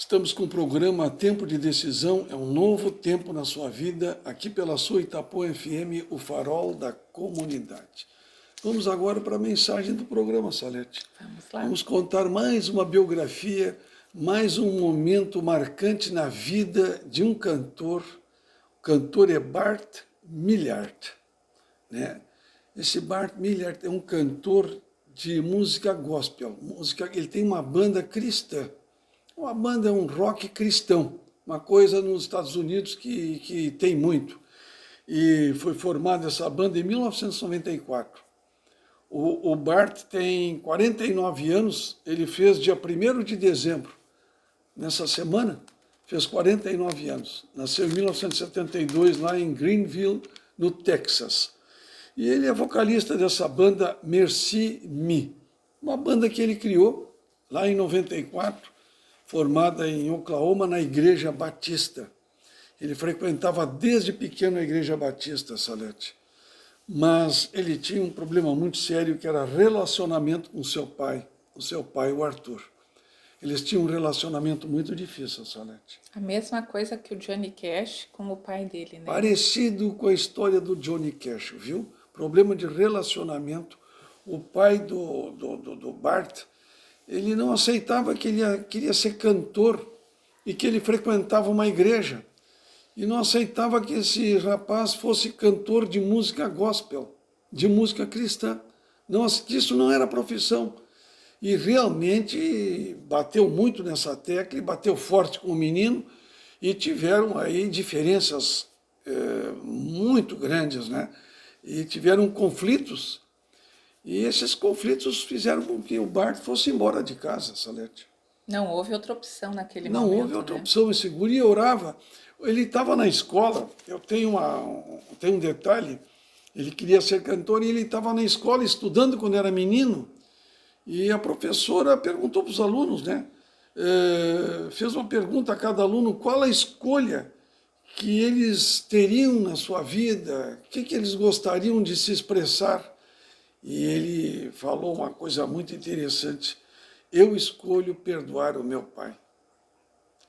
Estamos com o programa Tempo de Decisão, é um novo tempo na sua vida, aqui pela sua Itapuã FM, o farol da comunidade. Vamos agora para a mensagem do programa, Salete. Vamos lá. Vamos contar mais uma biografia, mais um momento marcante na vida de um cantor. O cantor é Bart Millard, né? Esse Bart Millard é um cantor de música gospel, ele tem uma banda cristã. Uma banda é um rock cristão, uma coisa nos Estados Unidos que tem muito. E foi formada essa banda em 1994. O Bart tem 49 anos, ele fez dia 1º de dezembro, nessa semana, fez 49 anos. Nasceu em 1972, lá em Greenville, no Texas. E ele é vocalista dessa banda Merci Me, uma banda que ele criou lá em 94, formada em Oklahoma, na Igreja Batista. Ele frequentava desde pequeno a Igreja Batista, Salete. Mas ele tinha um problema muito sério, que era relacionamento com seu pai, o Arthur. Eles tinham um relacionamento muito difícil, Salete. A mesma coisa que o Johnny Cash com o pai dele, né? Parecido com a história do Johnny Cash, viu? Problema de relacionamento. O pai do Bart, ele não aceitava que ele queria ser cantor e que ele frequentava uma igreja. E não aceitava que esse rapaz fosse cantor de música gospel, de música cristã. Não, isso não era profissão. E realmente bateu muito nessa tecla, e bateu forte com o menino, e tiveram aí diferenças muito grandes, né? E tiveram conflitos. E esses conflitos fizeram com que o Bart fosse embora de casa, Salete. Não houve outra opção naquele Não momento, houve outra né? opção. Esse guri orava. Ele estava na escola, eu tenho um detalhe, ele queria ser cantor e ele estava na escola estudando quando era menino. E a professora perguntou para os alunos, né? Fez uma pergunta a cada aluno, qual a escolha que eles teriam na sua vida, o que eles gostariam de se expressar. E ele falou uma coisa muito interessante: eu escolho perdoar o meu pai.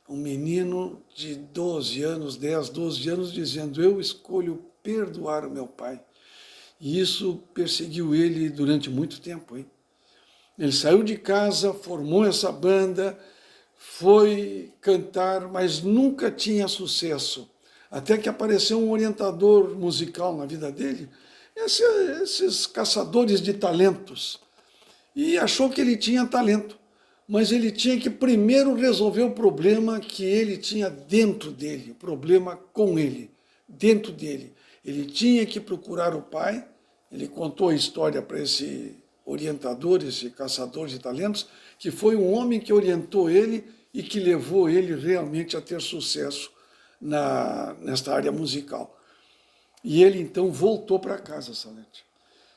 Um menino de 12 anos, 10, 12 anos, dizendo, eu escolho perdoar o meu pai. E isso perseguiu ele durante muito tempo, hein? Ele saiu de casa, formou essa banda, foi cantar, mas nunca tinha sucesso. Até que apareceu um orientador musical na vida dele, esses caçadores de talentos, e achou que ele tinha talento, mas ele tinha que primeiro resolver o problema que ele tinha dentro dele, o problema com ele, dentro dele. Ele tinha que procurar o pai. Ele contou a história para esse orientador, esse caçador de talentos, que foi um homem que orientou ele e que levou ele realmente a ter sucesso nesta área musical. E ele então voltou para casa, Salete.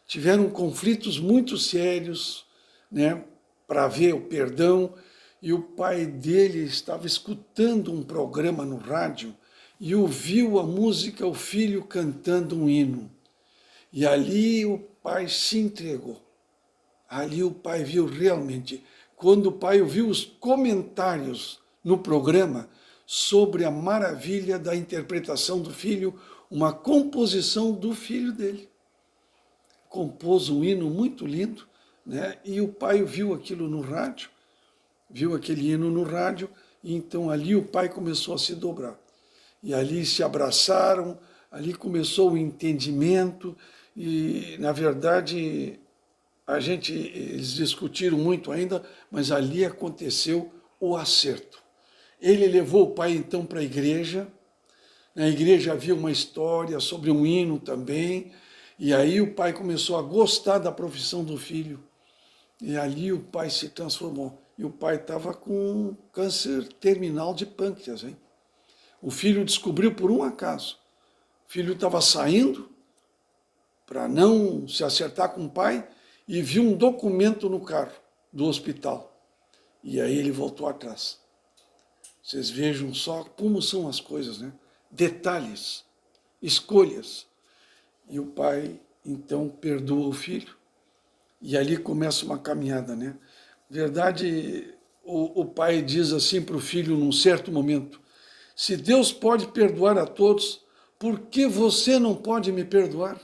Tiveram conflitos muito sérios, né, para ver o perdão, e o pai dele estava escutando um programa no rádio e ouviu a música, o filho cantando um hino. E ali o pai se entregou. Ali o pai viu realmente, quando o pai ouviu os comentários no programa sobre a maravilha da interpretação do filho, uma composição do filho dele. Compôs um hino muito lindo, né? E o pai viu aquilo no rádio, viu aquele hino no rádio, e então ali o pai começou a se dobrar. E ali se abraçaram, ali começou o entendimento, e na verdade eles discutiram muito ainda, mas ali aconteceu o acerto. Ele levou o pai então para a igreja, na igreja havia uma história sobre um hino também, e aí o pai começou a gostar da profissão do filho. E ali o pai se transformou. E o pai estava com câncer terminal de pâncreas, hein? O filho descobriu por um acaso. O filho estava saindo para não se acertar com o pai e viu um documento no carro do hospital. E aí ele voltou atrás. Vocês vejam só como são as coisas, né? Detalhes, escolhas. E o pai, então, perdoa o filho. E ali começa uma caminhada, né? Na verdade, o pai diz assim para o filho num certo momento: se Deus pode perdoar a todos, por que você não pode me perdoar?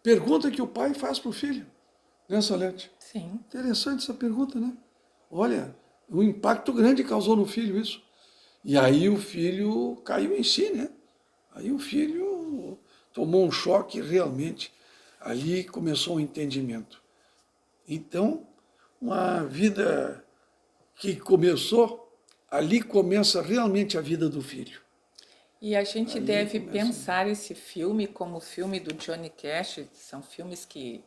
Pergunta que o pai faz para o filho, né, Salete? Sim. Interessante essa pergunta, né? Olha, um impacto grande causou no filho isso. E aí o filho caiu em si, né? Aí o filho tomou um choque realmente. Ali começou um entendimento. Então, uma vida que começou, ali começa realmente a vida do filho. E a gente Ali deve começa. pensar esse filme como o filme do Johnny Cash, são filmes que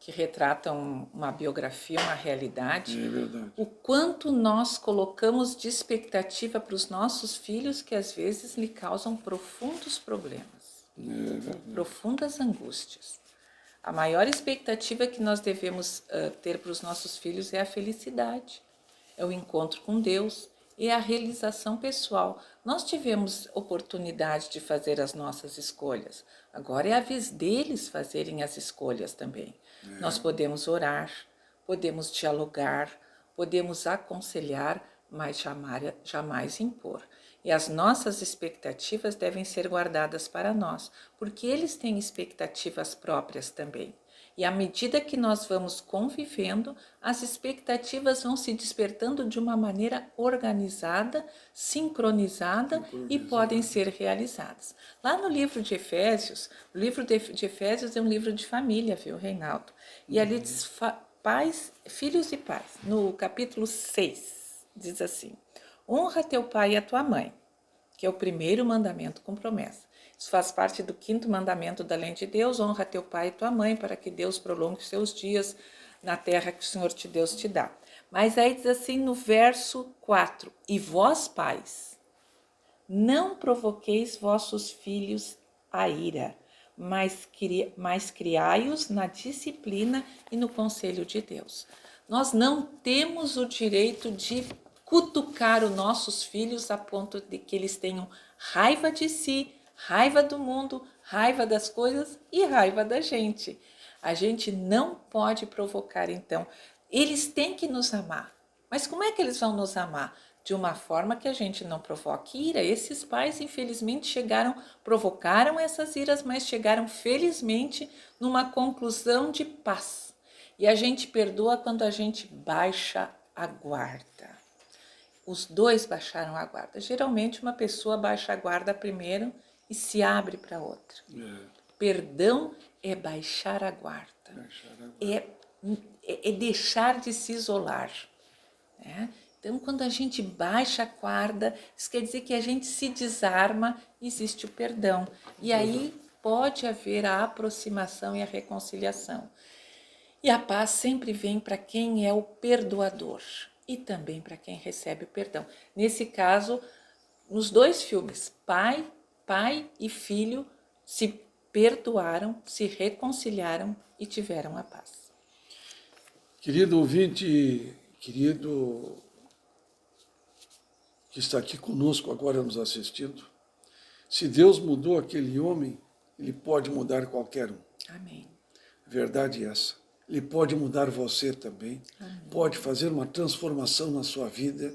retratam uma biografia, uma realidade. É verdade. O quanto nós colocamos de expectativa para os nossos filhos que às vezes lhe causam profundos problemas, É verdade. profundas angústias. A maior expectativa que nós devemos ter para os nossos filhos é a felicidade, é o encontro com Deus, é a realização pessoal. Nós tivemos oportunidade de fazer as nossas escolhas. Agora é a vez deles fazerem as escolhas também. Nós podemos orar, podemos dialogar, podemos aconselhar, mas jamais impor. E as nossas expectativas devem ser guardadas para nós, porque eles têm expectativas próprias também. E à medida que nós vamos convivendo, as expectativas vão se despertando de uma maneira organizada, sincronizada e podem ser realizadas. Lá no livro de Efésios, o livro de Efésios é um livro de família, viu, Reinaldo? E ali diz pais, filhos e pais. No capítulo 6, diz assim: honra teu pai e a tua mãe, que é o primeiro mandamento com promessa. Isso faz parte do 5º mandamento da lei de Deus: honra teu pai e tua mãe, para que Deus prolongue os seus dias na terra que o Senhor te Deus te dá. Mas aí diz assim no verso 4: e vós, pais, não provoqueis vossos filhos a ira, mas criai-os na disciplina e no conselho de Deus. Nós não temos o direito de cutucar os nossos filhos a ponto de que eles tenham raiva de si, raiva do mundo, raiva das coisas e raiva da gente. A gente não pode provocar, então. Eles têm que nos amar. Mas como é que eles vão nos amar? De uma forma que a gente não provoque ira. Esses pais, infelizmente, provocaram essas iras, mas chegaram, felizmente, numa conclusão de paz. E a gente perdoa quando a gente baixa a guarda. Os dois baixaram a guarda. Geralmente, uma pessoa baixa a guarda primeiro e se abre para outra. Perdão é baixar a guarda. É deixar de se isolar. Né? Então, quando a gente baixa a guarda, isso quer dizer que a gente se desarma, existe o perdão. E aí pode haver a aproximação e a reconciliação. E a paz sempre vem para quem é o perdoador e também para quem recebe o perdão. Nesse caso, nos dois filmes, pai e filho se perdoaram, se reconciliaram e tiveram a paz. Querido ouvinte, querido que está aqui conosco agora nos assistindo, se Deus mudou aquele homem, Ele pode mudar qualquer um. Amém. Verdade é essa. Ele pode mudar você também. Amém. Pode fazer uma transformação na sua vida.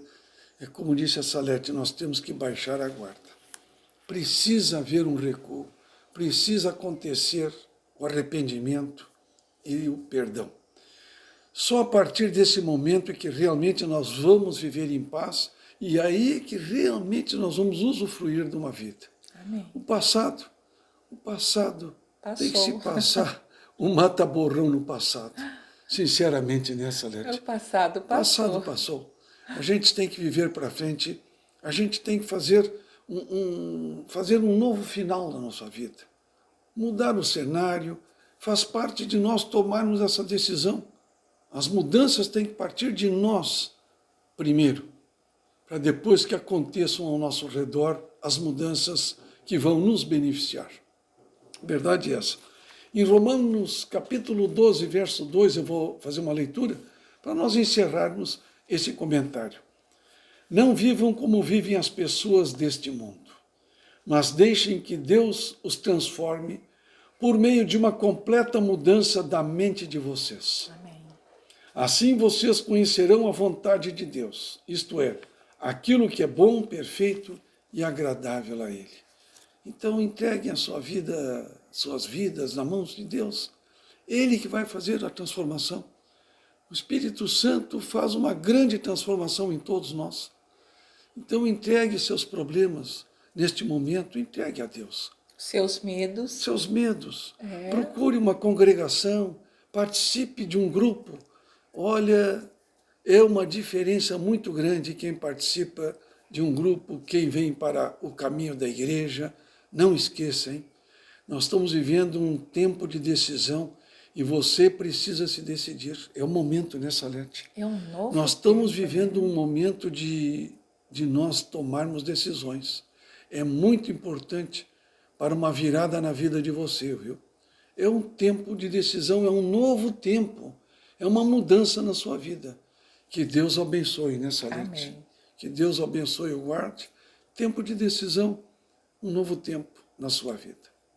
É como disse a Salete, nós temos que baixar a guarda. Precisa haver um recuo. Precisa acontecer o arrependimento e o perdão. Só a partir desse momento é que realmente nós vamos viver em paz e aí é que realmente nós vamos usufruir de uma vida. Amém. O passado Passou. tem que se passar um mata-borrão no passado. Sinceramente, né, Salete? O passado passou. Passado passou. A gente tem que viver para frente, a gente tem que fazer um novo final na nossa vida. Mudar o cenário, faz parte de nós tomarmos essa decisão. As mudanças têm que partir de nós primeiro, para depois que aconteçam ao nosso redor as mudanças que vão nos beneficiar. Verdade é essa. Em Romanos capítulo 12, verso 2, eu vou fazer uma leitura para nós encerrarmos esse comentário. Não vivam como vivem as pessoas deste mundo, mas deixem que Deus os transforme por meio de uma completa mudança da mente de vocês. Amém. Assim vocês conhecerão a vontade de Deus, isto é, aquilo que é bom, perfeito e agradável a Ele. Então entreguem a sua vida, suas vidas nas mãos de Deus. Ele que vai fazer a transformação. O Espírito Santo faz uma grande transformação em todos nós. Então entregue seus problemas neste momento, entregue a Deus. Seus medos. Seus medos. Procure uma congregação, participe de um grupo. Olha, é uma diferença muito grande quem participa de um grupo, quem vem para o caminho da igreja. Não esqueça, hein? Nós estamos vivendo um tempo de decisão e você precisa se decidir. É o momento, né, Salete? É um novo Nós estamos tempo, vivendo um momento de nós tomarmos decisões. É muito importante para uma virada na vida de você, viu? É um tempo de decisão, é um novo tempo, é uma mudança na sua vida. Que Deus abençoe, né, Salete? Amém. Que Deus abençoe e o guarde. Tempo de decisão, um novo tempo na sua vida.